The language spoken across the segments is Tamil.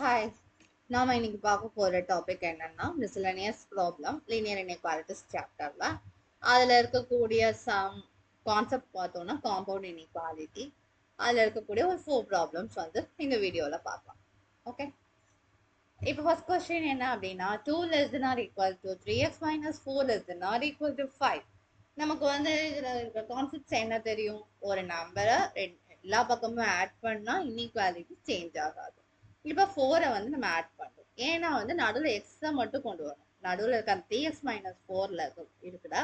ஹாய், நாம இன்னைக்கு பார்க்க போற டாபிக் என்னன்னா மிஸ்லனியஸ் ப்ராப்ளம் லீனியர் இன்இக்வாலிட்டிஸ் சாப்டர்ல அதுல இருக்கக்கூடிய சம் கான்செப்ட் பார்த்தோம்னா காம்பவுண்ட் இன்இக்வாலிட்டி. அதுல இருக்கக்கூடிய ஒரு 4 ப்ராப்ளம்ஸ் வந்து இந்த வீடியோல பார்க்கலாம். ஓகே, இப்போ ஃபர்ஸ்ட் கொஸ்டின் என்ன அப்படின்னா 2 less than or equal to 3x minus 4 less than or equal to 5. நமக்கு வந்து இதுல இருக்க கான்செப்ட்ஸ் என்ன தெரியும்? ஒரு நம்பரை எல்லா பக்கமும் ஆட் பண்ணா இன்இக்வாலிட்டி சேஞ்ச் ஆகாது. இப்போ 4 வந்து நம்ம ஆட் பண்றோம். ஏன்னா வந்து நடுவில் எக்ஸை மட்டும் கொண்டு வரணும். நடுவில் இருக்க 3x minus 4ல இருக்குடா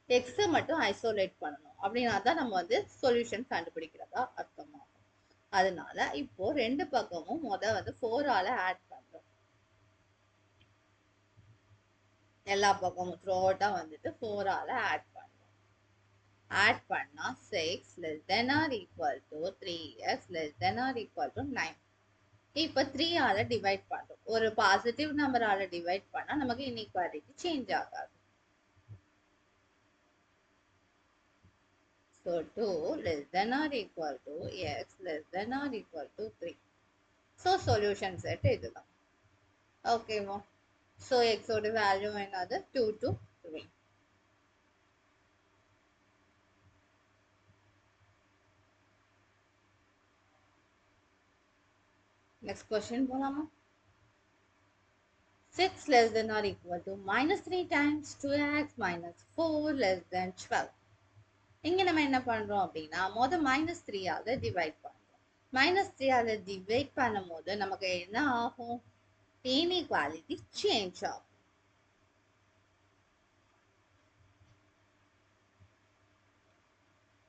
எக்ஸை மட்டும் ஐசோலேட் பண்ணணும். அப்படின்னா தான் நம்ம வந்து சொல்யூஷன் கண்டுபிடிக்கிறதா அர்த்தமாகும். அதனால இப்போ ரெண்டு பக்கமும் வந்து 4ஆல ஆட் பண்றோம். எல்லா பக்கமும் த்ரூ அவுட்டா வந்துட்டு 4ஆல ஆட் பண்றோம். ஆட் பண்ணா 6 less than or equal to 3x less than or equal to 9. இப்போ 3ஆல டிவைட் பண்றோம். ஒரு பாசிட்டிவ் நம்பரால டிவைட் பண்ணா நமக்கு இன்இக்வாலிட்டி சேஞ்ச் ஆகாது. So 2 less than or equal to x less than or equal to 3. So solution set இதுதான். ஓகேவா? So x ஓட வேல்யூ என்னது? 2 to 3. Next question போலாமா? 6 less than or equal to minus 3 times 2x minus 4 less than 12. இங்க நம்ம என்ன பண்றோம் அப்படின்னா மைனஸ் 3ஆல டிவைட் பண்றோம். மைனஸ் 3ஆல டிவைட் பண்ணும் போது நமக்கு என்ன ஆகும்? இன்இக்வாலிட்டி சேஞ்ச் ஆகும்.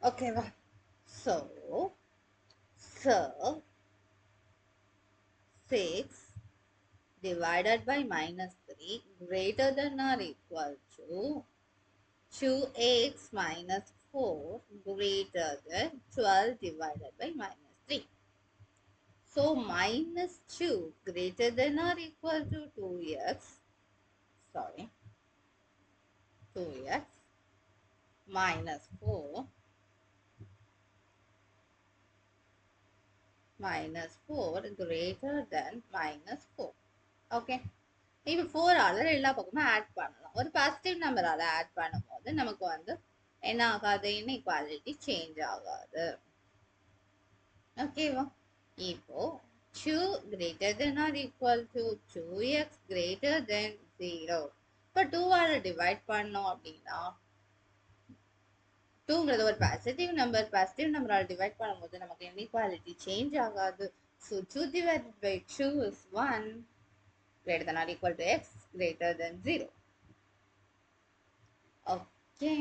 ஓகேவா? So 6 divided by minus 3 greater than or equal to 2x minus 4 greater than 12 divided by minus 3. So minus 2 greater than or equal to 2x minus 4 greater than minus 4. Okay, இப்போ 4ஆல எல்லா பக்கமும் ஆட் பண்ணலாம். ஒரு பாசிட்டிவ் நம்பரால ஆட் பண்ணும்போது நமக்கு வந்து என்ன ஆகாது? இன்இக்வாலிட்டி சேஞ்ச் ஆகாது. ஓகேவா? இப்போ 2 greater than or equal to 2x greater than 0. இப்போ 2ஆல டிவைட் பண்ணோம் அப்படின்னா 2ங்கிறது ஒரு பாசிட்டிவ் நம்பரால டிவைட் பண்ணும்போது நமக்கு இன்இக்வாலிட்டி சேஞ்ச் ஆகாது. So 2 divided by 2 is 1 greater than or equal to x greater than 0. Okay,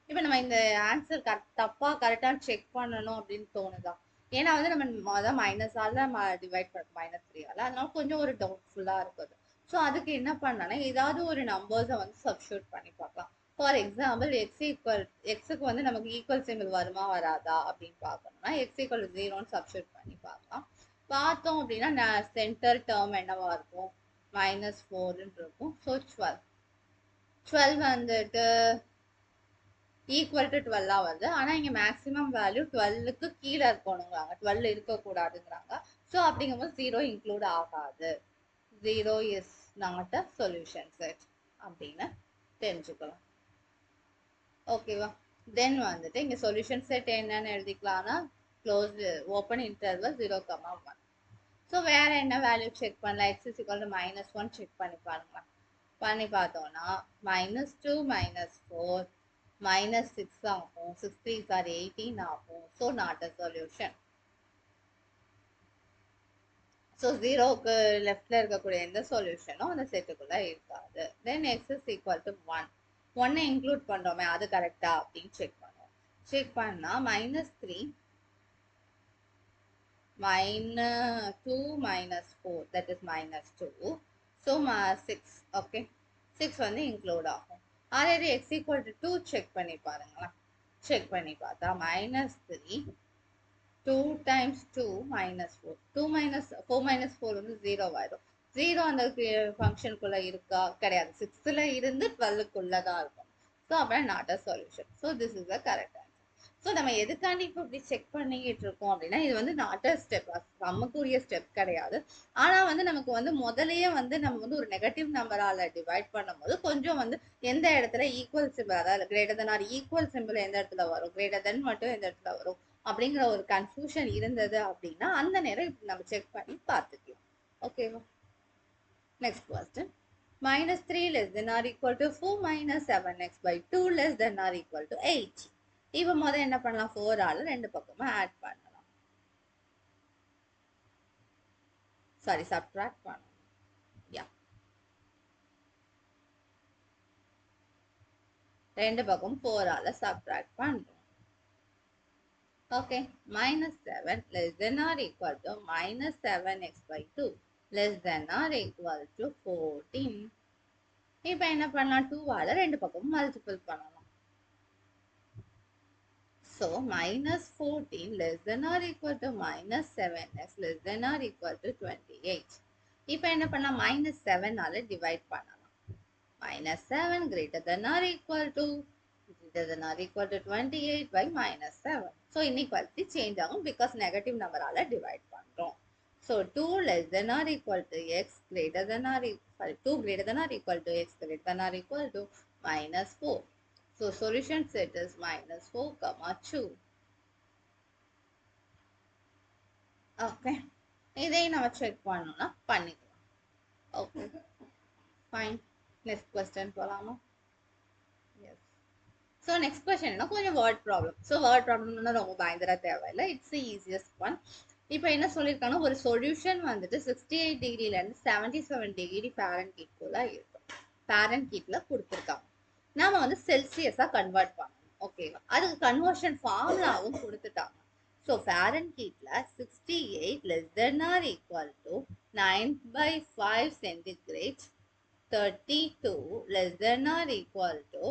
இப்போ நம்ம இந்த ஆன்சர் தப்பா கரெக்டா செக் பண்ணணும் அப்படின்னு தோணுதா? ஏன்னா வந்து நம்ம மைனஸால டிவைட் பண்ண மைனஸ் 3ஆல, அதனால கொஞ்சம் ஒரு டவுட்ஃபுல்லா இருக்குது. ஸோ அதுக்கு என்ன பண்ணனா ஏதாவது ஒரு நம்பர்ஸை வந்து சப்ஸ்டியூட் பண்ணி பார்க்கலாம். ஃபார் எக்ஸாம்பிள் எக்ஸுக்கு வந்து நமக்கு ஈக்குவல் சிம்பிள் வருமா வராதா அப்படின்னு பார்க்கணும்னா எக்ஸ் ஈக்குவல் 0ன்னு சப்ஸ்டியூட் பண்ணி பார்க்கலாம். பார்த்தோம் அப்படின்னா சென்டர் டேர்ம் என்னவா இருக்கும்? minus 4ன்னு இருக்கும். ஸோ 12 வந்துட்டு ஈக்குவல் டு 12 வருது. ஆனா இங்க மேக்ஸிமம் வேல்யூ 12க்கு கீழே இருக்கணுங்கிறாங்க, 12 இருக்கக்கூடாதுங்கிறாங்க. ஸோ அப்படிங்கும்போது 0 இன்க்ளூட் ஆகாது. 0 is not a solution set அப்படின்னு தெரிஞ்சுக்கலாம். ஓகேவா? தென் வந்துட்டு இங்க சொல்யூஷன் செட் என்னன்னு எழுதிக்கலாம்னா க்ளோஸ் ஓப்பன் இன்டர்வல் 0,1. ஸோ வேற என்ன வேல்யூ செக் பண்ணலாம்? x is equal to -1 check பண்ணி பாருங்க. பண்ணி பார்த்தோம்னா -2 -4 -6 ஆகும். 6 3s are 18 ஆகும். So not a solution. So 0க்கு லெஃப்ட்ல இருக்கக்கூடிய எந்த சொல்யூஷனும் அந்த செட்டுக்குள்ள இருக்காது. Then x is equal to 1. 1 include பண்றோமே அது கரெக்டா அப்படின்னு செக் பண்ணுவோம். செக் பண்ணா -3 -2 -4 that is -2. So 6. ஓகே, 6 வந்து இன்க்ளூட் ஆகும். Already x equal to 2 check பண்ணி பாருங்களேன். செக் பண்ணி பார்த்தா -3 2 times 2 -4. 2 4 -4 வந்து 0 ஆயிடும். 0 அந்த ஃபங்க்ஷனுக்குள்ள இருக்கா? கிடையாது. 6ல இருந்து 12க்குள்ள தான் இருக்கும். ஸோ அப்போ not a solution. So this is the correct answer. So நம்ம எதுக்காண்டி இப்போ இப்படி செக் பண்ணிக்கிட்டு இருக்கோம் அப்படின்னா இது வந்து நாட் அ ஸ்டெப், நமக்குரிய ஸ்டெப் கிடையாது. ஆனால் வந்து நமக்கு வந்து முதலையே வந்து நம்ம வந்து ஒரு நெகட்டிவ் நம்பரால் டிவைட் பண்ணும்போது கொஞ்சம் வந்து எந்த இடத்துல ஈக்குவல் சிம்பிள், அதாவது greater than or equal symbol எந்த இடத்துல வரும், கிரேட்டர் தென் மட்டும் எந்த இடத்துல வரும் அப்படிங்கிற ஒரு கன்ஃபியூஷன் இருந்தது அப்படின்னா அந்த நேரம் இப்படி நம்ம செக் பண்ணி பார்த்துக்கலாம். ஓகேவா? Next question. minus 3 less than or equal to 4 minus 7x by 2 less than or equal to 8. இப்போ முதல்ல என்ன பண்ணலாம், 4 ஆல ரெண்டு பக்கமும் ஆட் பண்ணலாம், சாரி சப்ட்ராக்ட் பண்ணலாம். யா, ரெண்டு பக்கம் 4 ஆல சப்ட்ராக்ட் பண்றோம். Okay, minus 7 less than or equal to minus 7x by 2 less than or equal to 14. இப்போ என்ன பண்ணலாம், 2 ஆல ரெண்டு பக்கமும் மல்டிபிள் பண்ணலாம். So minus 14 less than or equal to minus 7x less than or equal to 28. இப்போ என்ன பண்ணலாம், minus 7 ஆல divide பண்ணலாம். Minus 7 greater than or equal to 28 by minus 7. So inequality change ஆகும் because negative number ஆல divide பண்றோம். So 2 less than or equal to x greater than or equal 2 greater than or equal to x greater than or equal to minus 4. So solution set is minus 4, 2. Okay. இதையும் நம்ம செக் பண்ணணும்னா பண்ணிக்கலாம். Okay, fine. நெக்ஸ்ட் கொஸ்டின் போகலாமா? எஸ். ஸோ நெக்ஸ்ட் கொஸ்டின் என்ன, கொஞ்சம் வேர்ட் ப்ராப்ளம். ஸோ வேர்ட் ப்ராப்ளம்னா ரொம்ப பயங்கர தேவையில்லை, இட்ஸ் ஈஸியஸ்ட் ஒன். இப்போ என்ன சொல்லியிருக்காங்கன்னா, ஒரு சொல்யூஷன் வந்துட்டு 68 டிகிரிலேருந்து 77 டிகிரி ஃபாரன்ஹீட்குள்ள இருக்கும். ஃபாரன்ஹீட்டில் கொடுத்துருக்காங்க. நாம வந்து செல்சியஸாக கன்வெர்ட் பண்ணணும். ஓகேவா? அதுக்கு கன்வர்ஷன் ஃபார்முலாவும் கொடுத்துட்டாங்க. So Fahrenheitல 68 less than or equal to 9/5 centigrade, 32 less than or equal to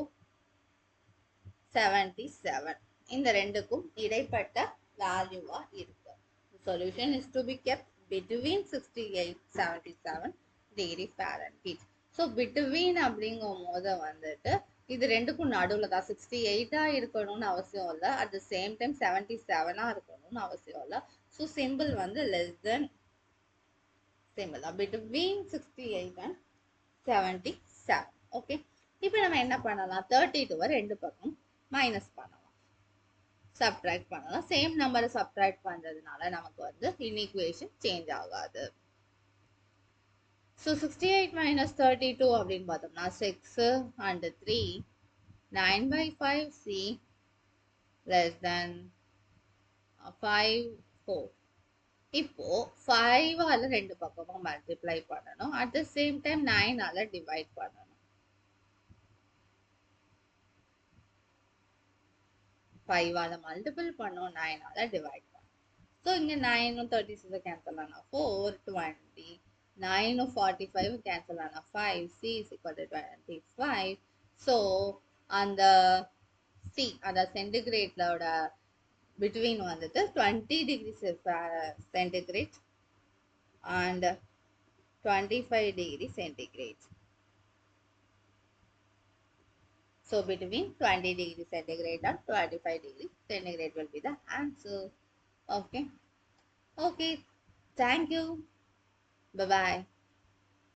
77. இந்த ரெண்டுக்கும் இடைப்பட்ட வேல்யூவா இருக்கு. The solution is to be kept between 68 77 degree Fahrenheit. So between அப்படிங்கும் போது வந்துட்டு இது ரெண்டுக்கும் நடுவில் தான் 68 இருக்கணும்னு அவசியம் இல்லை, அட் த சேம் டைம் 77 இருக்கணும்னு அவசியம் இல்லை. ஸோ சிம்பிள் வந்து லெஸ் தென் சிம்பிள் தான், பிட்வீன் 68 and 77. ஓகே, இப்போ நம்ம என்ன பண்ணலாம், 32 ரெண்டு பக்கம் மைனஸ் பண்ணலாம், சப்ட்ராக்ட் பண்ணலாம். சேம் நம்பரை சப்ட்ராக்ட் பண்றதுனால நமக்கு வந்து இன்இக்குவேஷன் சேஞ்ச் ஆகாது. ஸோ 68 minus 32 அப்படின்னு பார்த்தோம்னா 6 and 3 9/5c less than 5 4. இப்போ 5 ஆல ரெண்டு பக்கமும் மல்டிப்ளை பண்ணணும், அட் த சேம் டைம் 9 ஆல டிவைட் பண்ணணும். 5 ஆல மல்டிபிள் பண்ணோம், 9 ஆல டிவைட் பண்ணணும். ஸோ இங்க 9 36 கேன்சல் ஆனா 4 20, 9 45 கேன்சல் ஆனா 5, c is equal to 25. So அந்த c அந்த சென்டிகிரேட்லோட பிட்வீன் வந்துட்டு 20 degree centigrade and 25 degree centigrade. So between 20 degree centigrade and 25 degree centigrade will be the answer. Okay. Okay. Thank you. Bye bye.